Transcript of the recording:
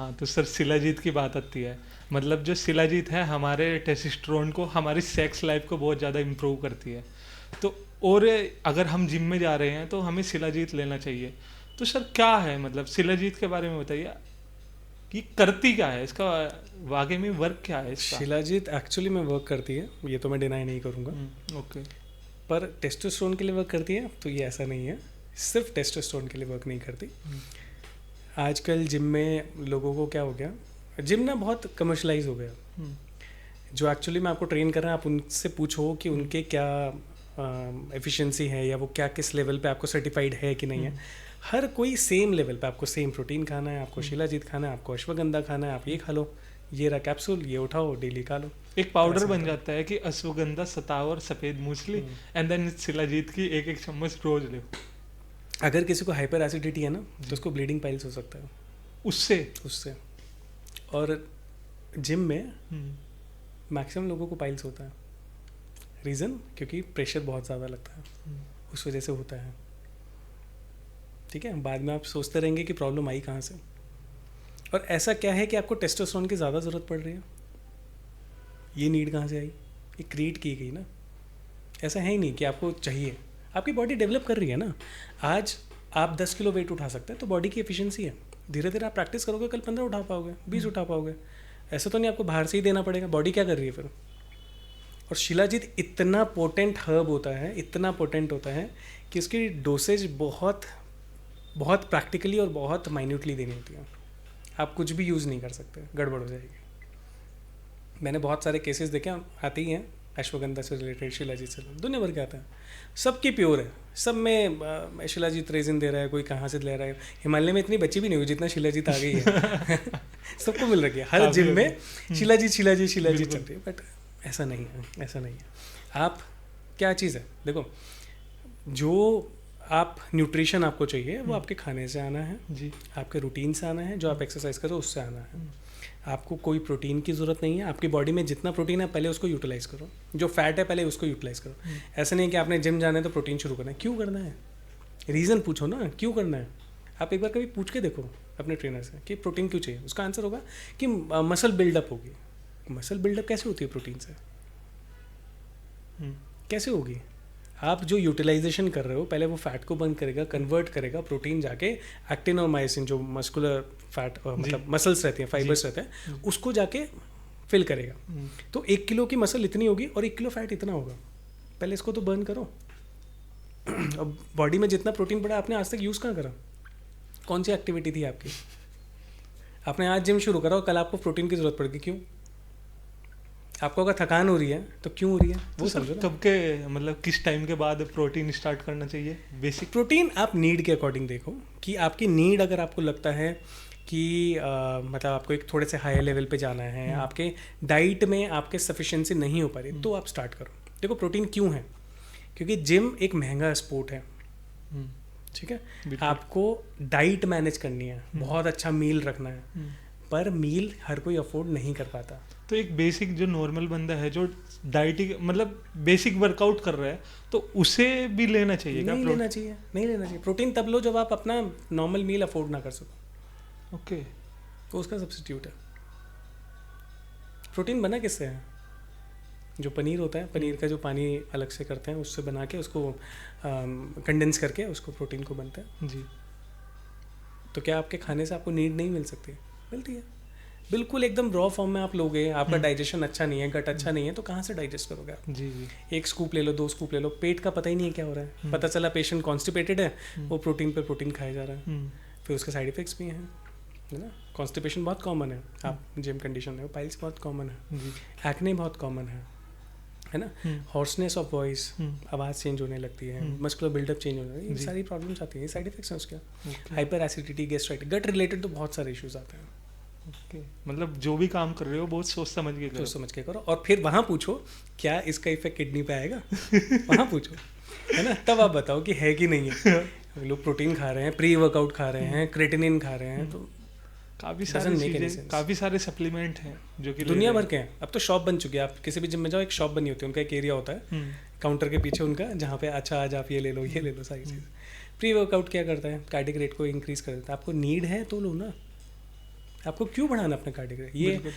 हाँ, तो सर शिलाजीत की बात आती है। मतलब जो शिलाजीत है हमारे टेस्टोस्टेरोन को, हमारी सेक्स लाइफ को बहुत ज़्यादा इम्प्रूव करती है। तो और अगर हम जिम में जा रहे हैं तो हमें शिलाजीत लेना चाहिए। तो सर क्या है, मतलब शिलाजीत के बारे में बताइए कि करती क्या है इसका, वाकई में वर्क क्या है इसका। शिलाजीत एक्चुअली में वर्क करती है, ये तो मैं डिनाई नहीं करूँगा। ओके। पर टेस्टोस्टेरोन के लिए वर्क करती है तो ये ऐसा नहीं है, सिर्फ टेस्टोस्टेरोन के लिए वर्क नहीं करती। आजकल जिम में लोगों को क्या हो गया, जिम ना बहुत कमर्शलाइज हो गया। जो एक्चुअली में आपको ट्रेन कर रहे हैं, आप उनसे पूछो कि उनके क्या एफिशिएंसी है, या वो क्या किस लेवल पे आपको सर्टिफाइड है कि नहीं है। हर कोई सेम लेवल पे, आपको सेम प्रोटीन खाना है, आपको शिलाजीत खाना है, आपको अश्वगंधा खाना है, आप ये खा लो, ये रहा कैप्सूल, ये उठाओ डेली खा लो। एक पाउडर ऐसा बन होता है। जाता है कि अश्वगंधा, सताव और सफ़ेद मूसली एंड देन शिलाजीत की एक एक चम्मच रोज लो। अगर किसी को हाइपर एसिडिटी है ना, तो उसको ब्लीडिंग पाइल्स हो सकता है उससे। और जिम में मैक्सिमम लोगों को पाइल्स होता है। रीज़न क्योंकि प्रेशर बहुत ज़्यादा लगता है, उस वजह से होता है। ठीक है, बाद में आप सोचते रहेंगे कि प्रॉब्लम आई कहाँ से। और ऐसा क्या है कि आपको टेस्टोस्टेरोन की ज़्यादा ज़रूरत पड़ रही है, ये नीड कहाँ से आई, ये क्रिएट की गई ना। ऐसा है ही नहीं कि आपको चाहिए, आपकी बॉडी डेवलप कर रही है ना। आज आप 10 किलो वेट उठा सकते हैं तो बॉडी की एफिशिएंसी है। धीरे धीरे आप प्रैक्टिस करोगे, कल 15 उठा पाओगे, 20 उठा पाओगे। ऐसा तो नहीं आपको बाहर से ही देना पड़ेगा, बॉडी क्या कर रही है फिर। और शिलाजीत इतना पोटेंट हर्ब होता है, इतना पोटेंट होता है कि उसकी डोसेज बहुत बहुत प्रैक्टिकली और बहुत माइन्यूटली देनी होती है। आप कुछ भी यूज़ नहीं कर सकते, गड़बड़ हो जाएगी। मैंने बहुत सारे केसेस देखे, आते ही हैं अश्वगंधा से रिलेटेड, शिलाजीत से, दुनिया भर के आते हैं। सबकी प्योर है, सब में शिलाजीत रेजिन दे रहा है, कोई कहाँ से ले रहा है। हिमालय में इतनी बची भी नहीं हुई जितना शिलाजीत आ गई है। सबको मिल रही है, हर जिम में शिलाजीत शिलाजीत शिलाजीत चल रही है। बट ऐसा नहीं है, ऐसा नहीं है। आप क्या चीज़ है, देखो, जो आप न्यूट्रिशन आपको चाहिए वो आपके खाने से आना है जी। आपके रूटीन से आना है, जो आप एक्सरसाइज करो उससे आना है। आपको कोई प्रोटीन की ज़रूरत नहीं है। आपकी बॉडी में जितना प्रोटीन है पहले उसको यूटिलाइज़ करो, जो फैट है पहले उसको यूटिलाइज़ करो। ऐसा नहीं कि आपने जिम जाना है तो प्रोटीन शुरू करना है। क्यों करना है, रीज़न पूछो ना, क्यों करना है। आप एक बार कभी पूछ के देखो अपने ट्रेनर से कि प्रोटीन क्यों चाहिए। उसका आंसर होगा कि मसल बिल्डअप होगी। मसल बिल्डअप कैसे होती है प्रोटीन से, कैसे होगी। आप जो यूटिलाइजेशन कर रहे हो, पहले वो फैट को बर्न करेगा, कन्वर्ट करेगा, प्रोटीन जाके एक्टिन और मायोसिन, जो मस्कुलर फैट मतलब मसल्स रहती हैं, फाइबर्स रहते हैं, उसको जाके फिल करेगा। तो 1 किलो की मसल इतनी होगी और 1 किलो फैट इतना होगा। पहले इसको तो बर्न करो। अब बॉडी में जितना प्रोटीन पड़ा आपने आज तक यूज़ कहाँ करा, कौन सी एक्टिविटी थी आपकी। आपने आज जिम शुरू करा और कल आपको प्रोटीन की ज़रूरत पड़ेगी, क्यों। आपको अगर थकान हो रही है तो क्यों हो रही है वो समझो ना। कब के, मतलब किस टाइम के बाद प्रोटीन स्टार्ट करना चाहिए। बेसिक प्रोटीन आप नीड के अकॉर्डिंग देखो कि आपकी नीड, अगर आपको लगता है कि मतलब आपको एक थोड़े से हायर लेवल पे जाना है, आपके डाइट में आपके सफिशिएंसी नहीं हो पा रही, तो आप स्टार्ट करो। देखो प्रोटीन क्यों है, क्योंकि जिम एक महंगा स्पोर्ट है। ठीक है, आपको डाइट मैनेज करनी है, बहुत अच्छा मील रखना है, पर मील हर कोई अफोर्ड नहीं कर पाता। तो एक बेसिक जो नॉर्मल बंदा है जो डाइटिंग मतलब बेसिक वर्कआउट कर रहा है, तो उसे भी लेना चाहिए क्या। नहीं लेना चाहिए, नहीं लेना चाहिए। प्रोटीन तब लो जब आप अपना नॉर्मल मील अफोर्ड ना कर सको। ओके। तो उसका सब्स्टिट्यूट है। प्रोटीन बना किससे है, जो पनीर होता है, पनीर का जो पानी अलग से करते हैं उससे बना के उसको कंडेंस करके उसको प्रोटीन को बनता है जी। तो क्या आपके खाने से आपको नीड नहीं मिल सकती, मिलती है। बिल्कुल एकदम रॉ फॉर्म में आप लोगे, आपका डाइजेशन अच्छा नहीं है, गट अच्छा नहीं है, तो कहाँ से डाइजेस्ट करोगे आप। जी जी। 1 स्कूप ले लो, 2 स्कूप ले लो, पेट का पता ही नहीं है क्या हो रहा है। पता चला पेशेंट कॉन्स्टिपेटेड है, वो प्रोटीन पे प्रोटीन खाया जा रहा है, फिर उसके साइड इफेक्ट्स भी हैं, है ना। कॉन्स्टिपेशन बहुत कॉमन है, आप जिम कंडीशन में, पाइल्स बहुत कॉमन है, एक्ने बहुत कॉमन है ना। हॉर्सनेस ऑफ वॉइस, आवाज़ चेंज होने लगती है, मस्कुलर बिल्डअप चेंज होने लगती है, ये सारी प्रॉब्लम्स आती हैं, साइड इफेक्ट्स हैं उसके। हाइपर एसिडिटी, गैस्ट्राइटिस, गट रिलेटेड तो बहुत सारे इश्यूज आते हैं। ओके। मतलब जो भी काम कर रहे हो बहुत सोच समझ के करो। सोच समझ के करो, और फिर वहाँ पूछो क्या इसका इफेक्ट किडनी पे आएगा। वहाँ पूछो, है ना, तब आप बताओ कि है कि नहीं है। लोग प्रोटीन खा रहे हैं, प्री वर्कआउट खा रहे हैं, क्रेटिनिन खा रहे हैं, तो काफ़ी सारी चीज़ें, काफ़ी सारे सप्लीमेंट हैं जो कि दुनिया भर के हैं। अब तो शॉप बन चुकी है, आप किसी भी जिम में जाओ एक शॉप बनी होती है, उनका एक एरिया होता है काउंटर के पीछे उनका, जहाँ पे अच्छा आज आप ये ले लो, ये ले लो, सारी चीज़। प्री वर्कआउट क्या करता है, कार्डियक रेट को इंक्रीज कर देता है। आपको नीड है तो लो ना, आपको क्यों बढ़ाना अपना कार्डियक रेट? ये बिल्कुल।